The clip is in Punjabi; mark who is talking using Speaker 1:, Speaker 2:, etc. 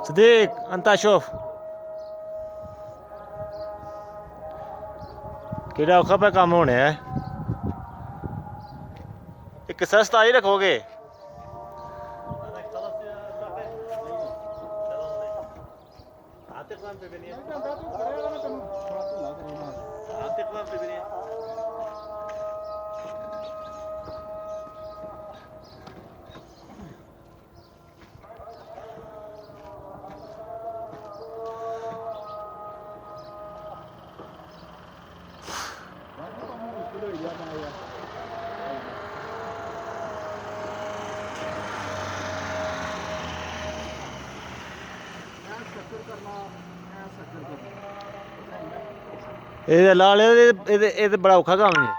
Speaker 1: صديق انت شوف ਕਿਹੜਾ ਔਖਾ ਪਿਆ ਕੰਮ ਹੋਣੇ ਹੈ। ਇੱਕ ਸਸਤਾ ਹੀ ਰੱਖੋਗੇ। ਇਹਦੇ ਲਾ ਲਿਆ ਇਹਦੇ ਬੜਾ ਔਖਾ ਕੰਮ ਹੈ।